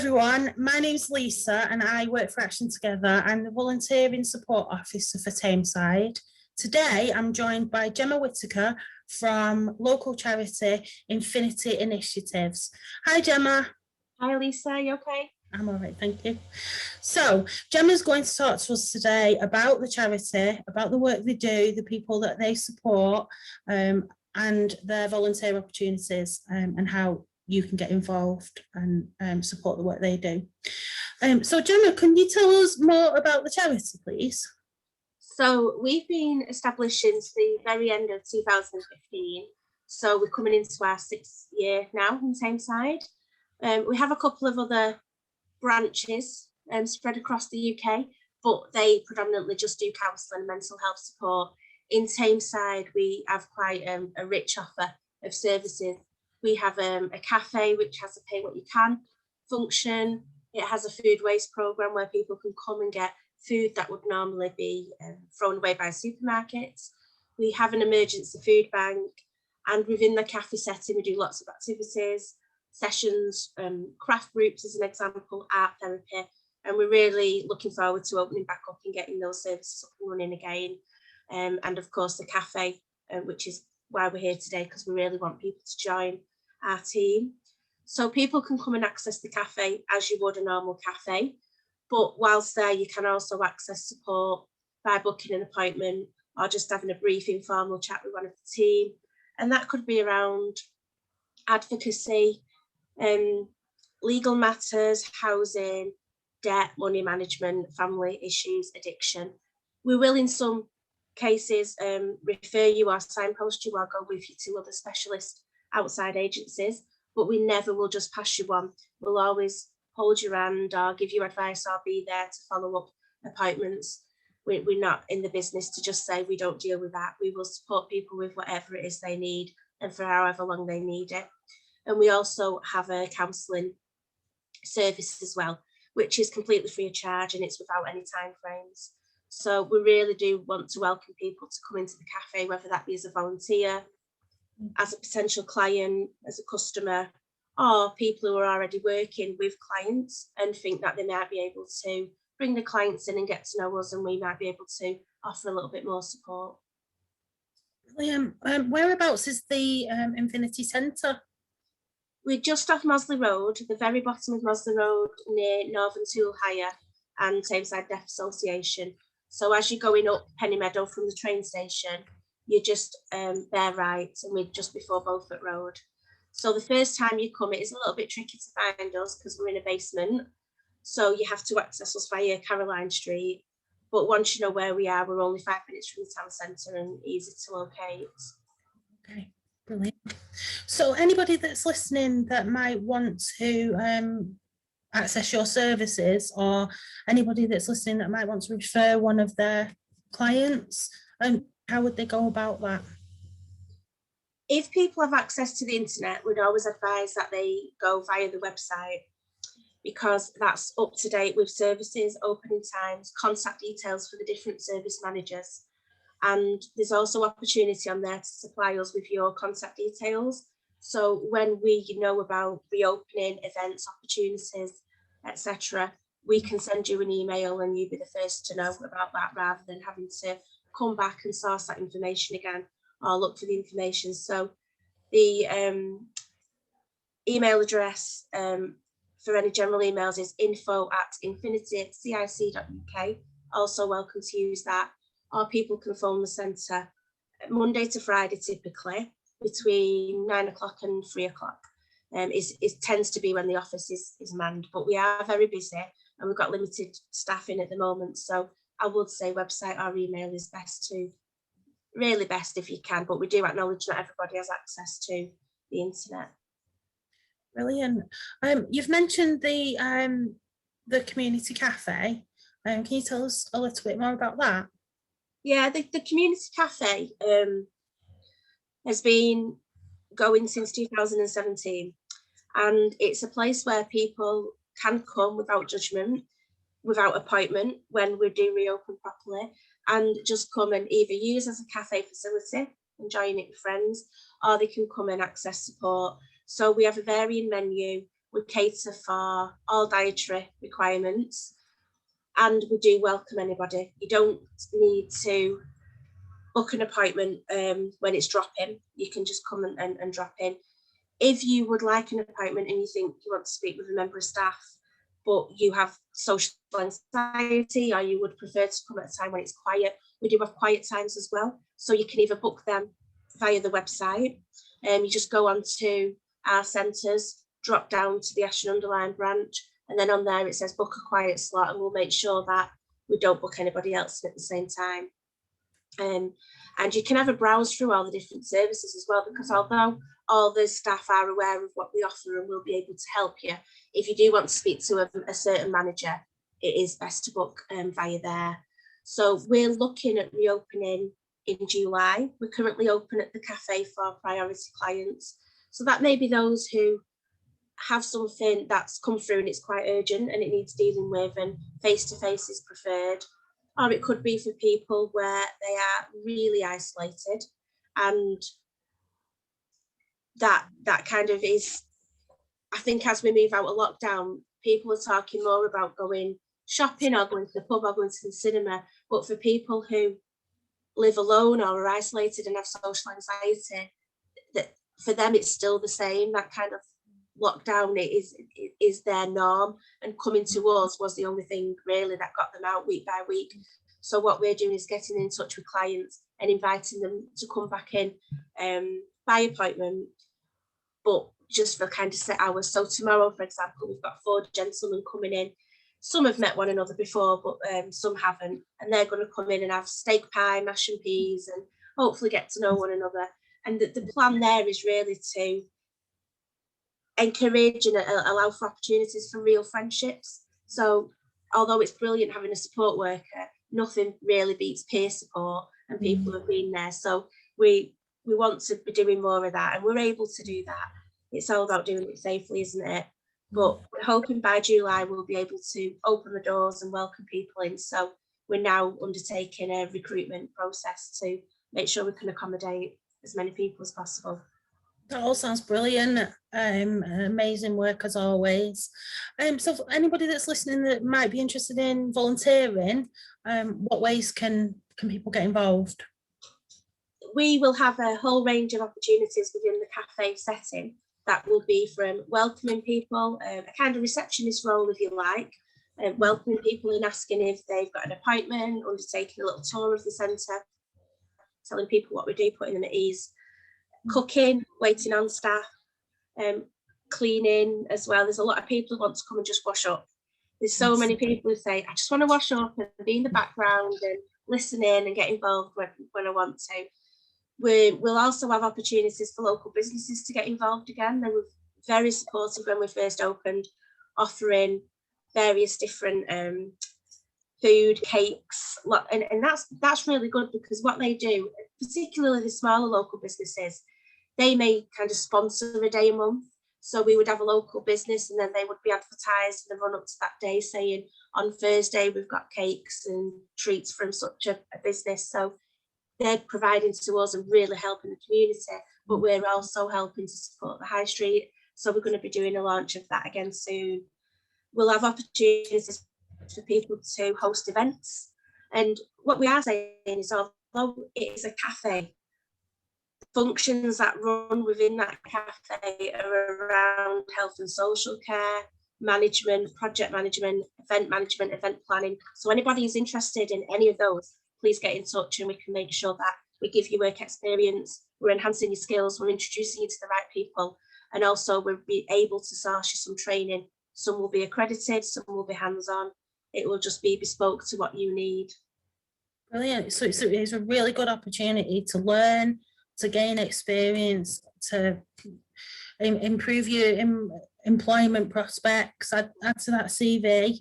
everyone, my name's Lisa and I work for Action Together. I'm the Volunteering Support Officer for Tameside. Today I'm joined by Gemma Whitaker from local charity Infinity Initiatives. Hi Gemma. Hi Lisa, are you okay? I'm all right, thank you. So Gemma's going to talk to us today about the charity, about the work they do, the people that they support, and their volunteer opportunities, and how you can get involved and support the work they do. So Gemma, can you tell us more about the charity, please? So we've been established since the very end of 2015. So we're coming into our 6th year now in Tameside. We have a couple of other branches spread across the UK, but they predominantly just do counselling and mental health support. In Tameside, we have quite a rich offer of services. We have a cafe which has a pay what you can function. It has a food waste programme where people can come and get food that would normally be thrown away by supermarkets. We have an emergency food bank, and within the cafe setting we do lots of activities, sessions, craft groups as an example, art therapy, and we're really looking forward to opening back up and getting those services up and running again. And of course the cafe, which is why we're here today, because we really want people to join our team. So people can come and access the cafe as you would a normal cafe, but whilst there you can also access support by booking an appointment or just having a brief informal chat with one of the team, and that could be around advocacy, legal matters, housing, debt, money management, family issues, addiction. We will in some cases refer you or signpost you or go with you to other specialist outside agencies, but we never will just pass you on. We'll always hold your hand or give you advice or be there to follow up appointments. We're not in the business to just say we don't deal with that. We will support people with whatever it is they need and for however long they need it. And we also have a counselling service as well, which is completely free of charge and it's without any time frames. So we really do want to welcome people to come into the cafe, whether that be as a volunteer, as a potential client, as a customer, or people who are already working with clients and think that they might be able to bring the clients in and get to know us, and we might be able to offer a little bit more support. Brilliant. Whereabouts is the Infinity Centre? We're just off Mosley Road, the very bottom of Mosley Road, near Northern Tool Hire and Tameside Deaf Association. So as you're going up Penny Meadow from the train station, you just bear right, and we're just before Beaufort Road. So the first time you come, it is a little bit tricky to find us because we're in a basement. So you have to access us via Caroline Street. But once you know where we are, we're only 5 minutes from the town centre and easy to locate. Okay, brilliant. So anybody that's listening that might want to access your services, or anybody that's listening that might want to refer one of their clients, how would they go about that? If people have access to the internet, we'd always advise that they go via the website, because that's up to date with services, opening times, contact details for the different service managers. And there's also opportunity on there to supply us with your contact details. So when we know about reopening events, opportunities, etc., we can send you an email and you'll be the first to know about that, rather than having to come back and source that information again or look for the information. So the email address for any general emails is info@infinitycic.uk. Also welcome to use that, or people can phone the centre Monday to Friday typically between 9 o'clock and 3 o'clock. It tends to be when the office is manned, but we are very busy and we've got limited staffing at the moment. So I would say website or email is really best if you can, but we do acknowledge not everybody has access to the internet. Brilliant. You've mentioned the community cafe. Can you tell us a little bit more about that? Yeah, the community cafe has been going since 2017, and it's a place where people can come without judgment, without appointment, when we do reopen properly, and just come and either use as a cafe facility, enjoying it with friends, or they can come and access support. So we have a varying menu we cater for all dietary requirements, and we do welcome anybody. You don't need to book an appointment when it's drop-in. You can just come and drop in. If you would like an appointment and you think you want to speak with a member of staff, but you have social anxiety, or you would prefer to come at a time when it's quiet, we do have quiet times as well. So you can either book them via the website, you just go on to our centres, drop down to the Ashton Underline branch, and then on there it says book a quiet slot, and we'll make sure that we don't book anybody else at the same time. And you can have a browse through all the different services as well, because although all the staff are aware of what we offer and will be able to help you, if you do want to speak to a certain manager, it is best to book via there. So we're looking at reopening in July. We're currently open at the Café for priority clients. So that may be those who have something that's come through and it's quite urgent and it needs dealing with, and face-to-face is preferred. Or it could be for people where they are really isolated, and that kind of is, I think as we move out of lockdown, people are talking more about going shopping or going to the pub or going to the cinema. But for people who live alone or are isolated and have social anxiety, that for them it's still the same. That kind of lockdown is their norm, and coming to us was the only thing really that got them out week by week. So what we're doing is getting in touch with clients and inviting them to come back in by appointment, but just for kind of set hours. So tomorrow, for example, we've got 4 gentlemen coming in. Some have met one another before, but some haven't, and they're going to come in and have steak pie, mash and peas, and hopefully get to know one another. And the plan there is really to encourage and allow for opportunities for real friendships. So although it's brilliant having a support worker, nothing really beats peer support and people have been there. So we want to be doing more of that, and we're able to do that. It's all about doing it safely, isn't it? But we're hoping by July we'll be able to open the doors and welcome people in. So we're now undertaking a recruitment process to make sure we can accommodate as many people as possible. That all sounds brilliant. Amazing work as always. So for anybody that's listening that might be interested in volunteering, what ways can people get involved? We will have a whole range of opportunities within the Café setting. That will be from welcoming people, a kind of receptionist role if you like, welcoming people and asking if they've got an appointment, undertaking a little tour of the centre, telling people what we do, putting them at ease, cooking, waiting on staff, cleaning as well. There's a lot of people who want to come and just wash up. There's so many people who say, I just want to wash up and be in the background and listen in and get involved when I want to. We'll also have opportunities for local businesses to get involved again. They were very supportive when we first opened, offering various different food, cakes, and that's really good, because what they do, particularly the smaller local businesses, they may kind of sponsor a day a month. So we would have a local business and then they would be advertised in the run up to that day saying, on Thursday we've got cakes and treats from such a business. So they're providing to us and really helping the community, but we're also helping to support the high street. So we're going to be doing a launch of that again soon. We'll have opportunities for people to host events. And what we are saying is, although it is a cafe, functions that run within that cafe are around health and social care, management, project management, event planning. So anybody who's interested in any of those, please get in touch and we can make sure that we give you work experience, we're enhancing your skills, we're introducing you to the right people, and also we'll be able to source you some training. Some will be accredited, some will be hands-on. It will just be bespoke to what you need. Brilliant. So it's a really good opportunity to learn, to gain experience, to improve your employment prospects, add to that CV.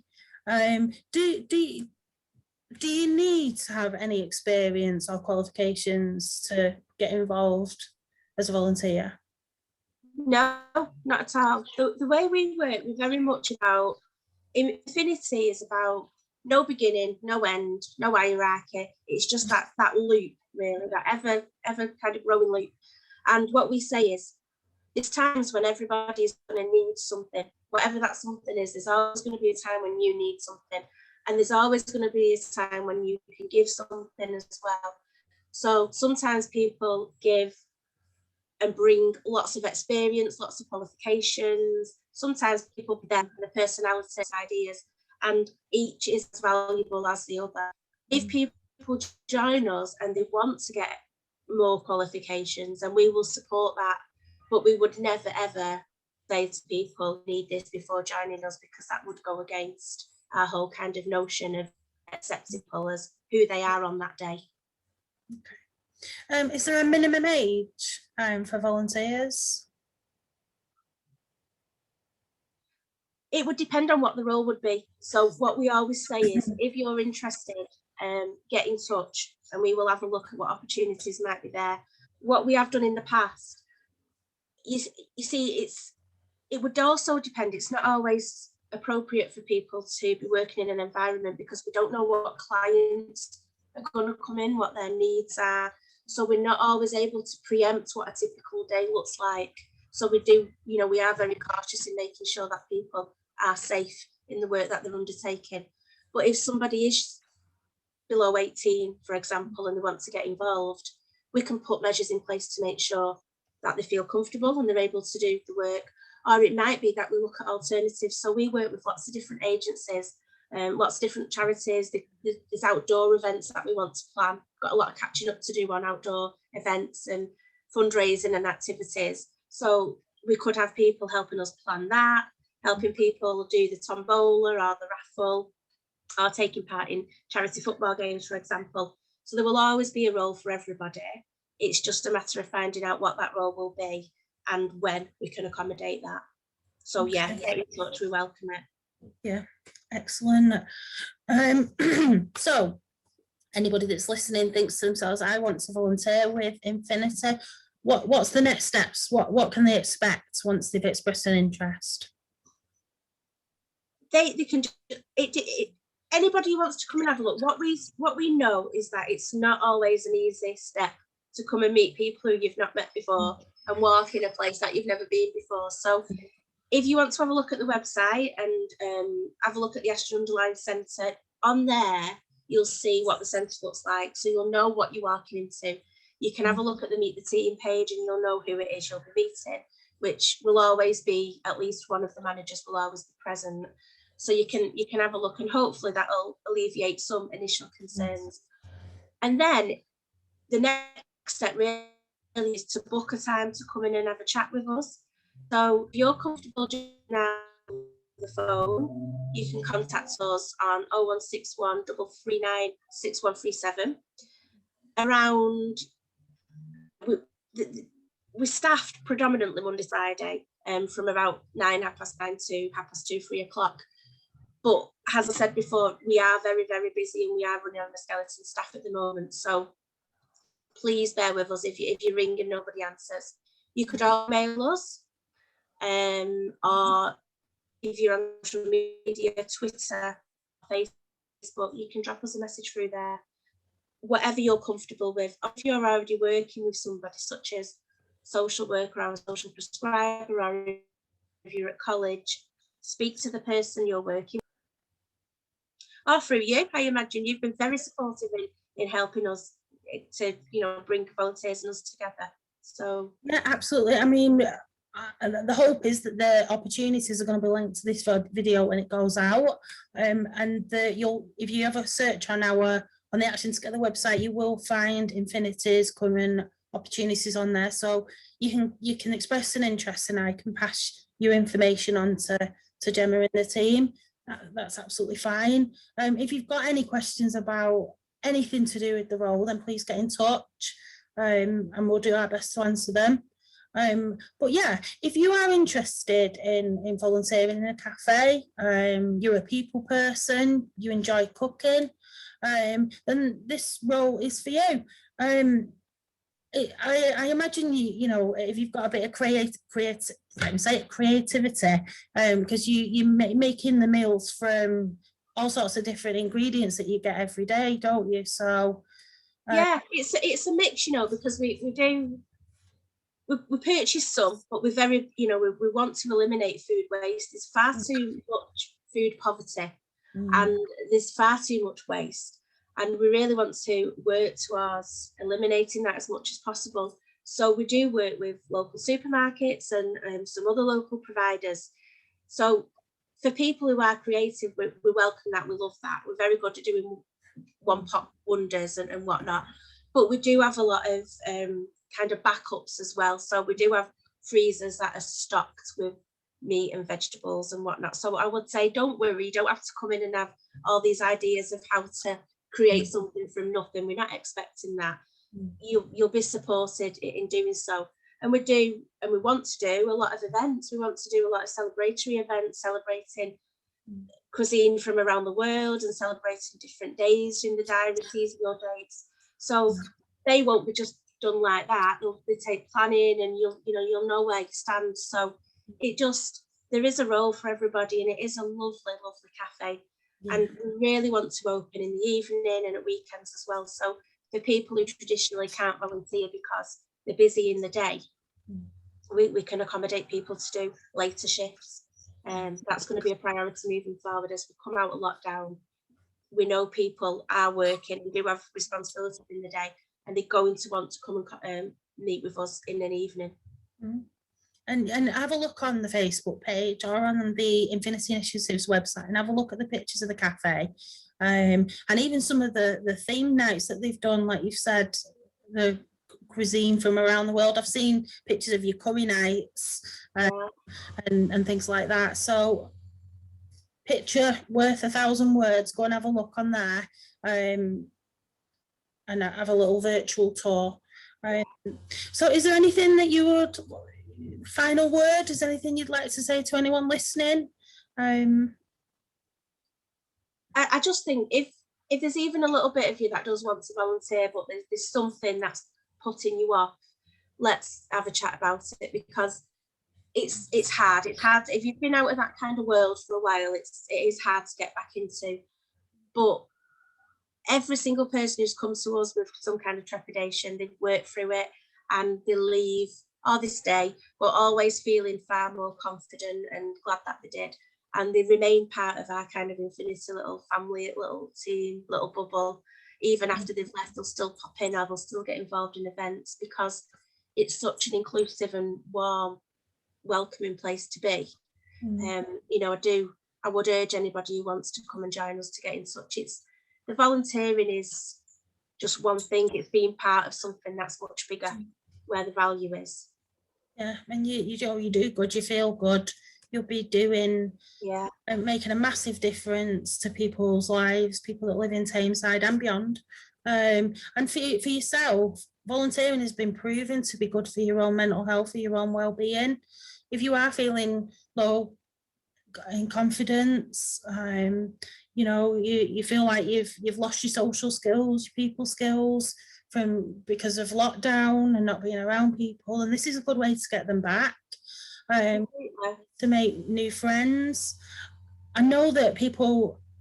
Do you need to have any experience or qualifications to get involved as a volunteer? No, not at all. The way we work, we're very much about, Infinity is about no beginning, no end, no hierarchy. It's just that loop, really, that ever kind of growing loop. And what we say is, there's times when everybody is going to need something whatever that something is, there's always going to be a time when you need something, and there's always going to be a time when you can give something as well. So sometimes people give and bring lots of experience, lots of qualifications. Sometimes people bring their personality, ideas, and each is as valuable as the other. If people join us and they want to get more qualifications, and we will support that, but we would never ever say to people, need this before joining us, because that would go against our whole kind of notion of accepting people as who they are on that day. Okay. Is there a minimum age for volunteers? It would depend on what the role would be. So what we always say is, if you're interested, get in touch and we will have a look at what opportunities might be there. What we have done in the past, you see, it would also depend. It's not always appropriate for people to be working in an environment, because we don't know what clients are going to come in, what their needs are. So we're not always able to preempt what a typical day looks like. So we do, we are very cautious in making sure that people are safe in the work that they're undertaking. But if somebody is below 18, for example, and they want to get involved, we can put measures in place to make sure that they feel comfortable and they're able to do the work. Or it might be that we look at alternatives. So we work with lots of different agencies, lots of different charities. There's outdoor events that we want to plan. Got a lot of catching up to do on outdoor events and fundraising and activities. So we could have people helping us plan that, helping people do the tombola or the raffle, or taking part in charity football games, for example. So there will always be a role for everybody. It's just a matter of finding out what that role will be and when we can accommodate that. So yeah, get in touch, we welcome it. Yeah, excellent. So anybody that's listening thinks to themselves, I want to volunteer with Infinity. What's the next steps? What can they expect once they've expressed an interest? They can anybody who wants to come and have a look. What we know is that it's not always an easy step to come and meet people who you've not met before and walk in a place that you've never been before. So if you want to have a look at the website and have a look at the Ashton Underline Centre, on there you'll see what the centre looks like, so you'll know what you're walking into. You can have a look at the Meet the Team page and you'll know who it is you'll be meeting, which will always be, at least one of the managers will always be present. So you can have a look, and hopefully that'll alleviate some initial concerns. And then the next step really is to book a time to come in and have a chat with us. So if you're comfortable doing that on the phone, you can contact us on 0161 339 6137. We're staffed predominantly Monday, Friday, from about 9, 9:30 to 2:30, 3 o'clock. But as I said before, we are very, very busy and we are running on a skeleton staff at the moment. So please bear with us if you ring and nobody answers. You could all mail us, or if you're on social media, Twitter, Facebook, you can drop us a message through there. Whatever you're comfortable with. If you're already working with somebody such as social worker or a social prescriber, or if you're at college, speak to the person you're working with. Or through you, I imagine you've been very supportive in helping us to, bring volunteers and us together. So yeah, absolutely. I mean, the hope is that the opportunities are going to be linked to this video when it goes out, and if you have a search on the Action Together website, you will find Infinity's current opportunities on there. So you can express an interest, and I can pass your information on to Gemma and the team. That's absolutely fine. If you've got any questions about anything to do with the role, then please get in touch, and we'll do our best to answer them. But yeah, if you are interested in volunteering in a cafe, you're a people person, you enjoy cooking, then this role is for you. I imagine if you've got a bit of creativity, because you're making the meals from all sorts of different ingredients that you get every day, don't you? So yeah, it's a mix, because we do we purchase some, but we're very, you know, we want to eliminate food waste. There's far too much food poverty and there's far too much waste. And we really want to work towards eliminating that as much as possible. So we do work with local supermarkets and some other local providers. So for people who are creative, we welcome that, we love that. We're very good at doing one pot wonders and whatnot. But we do have a lot of kind of backups as well. So we do have freezers that are stocked with meat and vegetables and whatnot. So I would say, don't worry, you don't have to come in and have all these ideas of how to create something from nothing. We're not expecting that. You'll be supported in doing so. And we do, and we want to do a lot of events. We want to do a lot of celebratory events, celebrating cuisine from around the world and celebrating different days in the diary, seasonal dates. So they won't be just done like that. They take planning, and you'll know where you stand. So there is a role for everybody, and it is a lovely, lovely cafe. And we really want to open in the evening and at weekends as well. So for people who traditionally can't volunteer because they're busy in the day, we can accommodate people to do later shifts. And that's going to be a priority moving forward as we come out of lockdown. We know people are working and do have responsibilities in the day, and they're going to want to come and meet with us in an evening. And have a look on the Facebook page or on the Infinity Initiatives website and have a look at the pictures of the cafe, and even some of the theme nights that they've done, like you've said, the cuisine from around the world. I've seen pictures of your curry nights and things like that. So picture worth 1,000 words. Go and have a look on there, and have a little virtual tour. So is there anything that you would, final word, is there anything you'd like to say to anyone listening? I just think if there's even a little bit of you that does want to volunteer, but there's something that's putting you off, let's have a chat about it, because it's hard. It's hard if you've been out of that kind of world for a while. It is hard to get back into. But every single person who's come to us with some kind of trepidation, they've worked through it and they leave all this day, but always feeling far more confident and glad that they did. And they remain part of our kind of infinity little family, little team, little bubble. Even after they've left, they'll still pop in or they'll still get involved in events, because it's such an inclusive and warm, welcoming place to be. I would urge anybody who wants to come and join us to get in touch. The volunteering is just one thing. It's being part of something that's much bigger, where the value is. Yeah, and you do good, you feel good. You'll be doing and making a massive difference to people's lives, people that live in Tameside and beyond. And for yourself, volunteering has been proven to be good for your own mental health, for your own well-being. If you are feeling low in confidence, you feel like you've lost your social skills, your people skills because of lockdown and not being around people, and this is a good way to get them back. To make new friends. I know that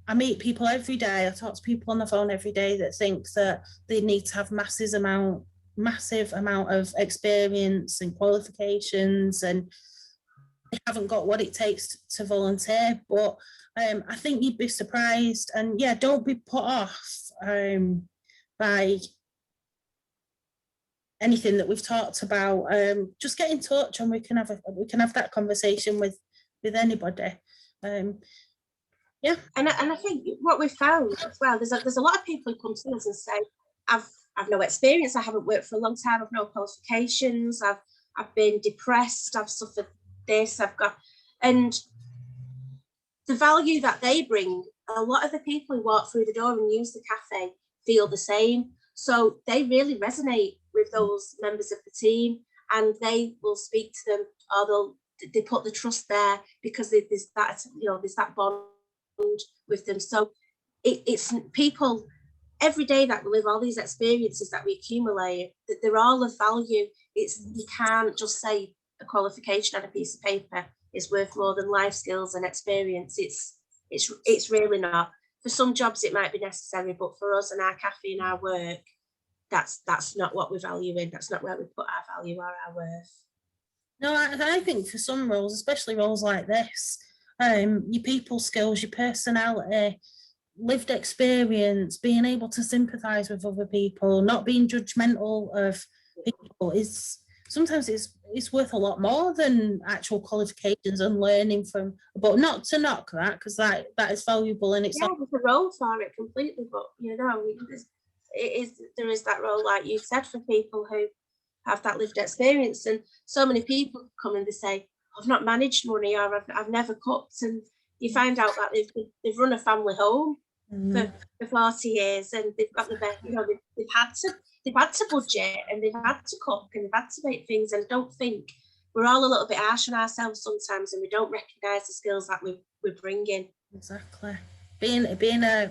I meet people every day, I talk to people on the phone every day that think that they need to have massive amount of experience and qualifications, and they haven't got what it takes to volunteer. But I think you'd be surprised, and don't be put off by anything that we've talked about. Just get in touch and we can have that conversation with anybody. And I think what we've found as well, there's a lot of people who come to us and say, I've no experience, I haven't worked for a long time, I've no qualifications, I've been depressed, I've suffered this, and the value that they bring, a lot of the people who walk through the door and use the cafe feel the same. So they really resonate with those members of the team, and they will speak to them, or they put the trust there because there's that bond with them. So it's people every day that we live, all these experiences that we accumulate, that they're all of value. You can't just say a qualification on a piece of paper is worth more than life skills and experience. It's really not. For some jobs it might be necessary, but for us and our cafe and our work, that's not what we value in. That's not where we put our value or our worth. No, I think for some roles, especially roles like this, your people skills, your personality, lived experience, being able to sympathise with other people, not being judgmental of people is sometimes it's worth a lot more than actual qualifications and learning from. But not to knock that, because that is valuable in itself. Yeah, there's a role for it completely, but there is that role, like you said, for people who have that lived experience. And so many people come and they say, I've not managed money, or I've never cooked, and you find out that they've run a family home for 40 years, and they've got the best, they've had to budget, and they've had to cook, and they've had to make things. And I don't think we're all a little bit harsh on ourselves sometimes, and we don't recognise the skills that we're bringing. Exactly. Being a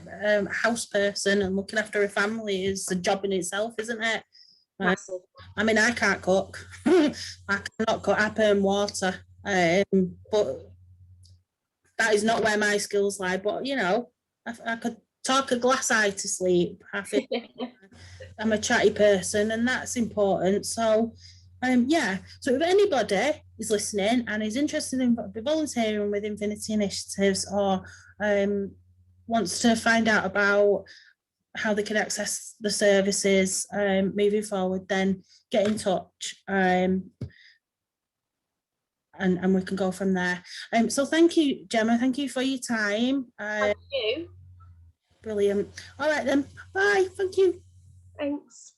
house person and looking after a family is a job in itself, isn't it? Massive. I mean, I can't cook. I cannot cook. I burn water, but that is not where my skills lie. But I could talk a glass eye to sleep. I'm a chatty person, and that's important. So, So if anybody is listening and is interested in volunteering with Infinity Initiatives, or wants to find out about how they can access the services moving forward, then get in touch, and we can go from there. So thank you, Gemma. Thank you for your time. Thank you. Brilliant. All right then. Bye. Thank you. Thanks.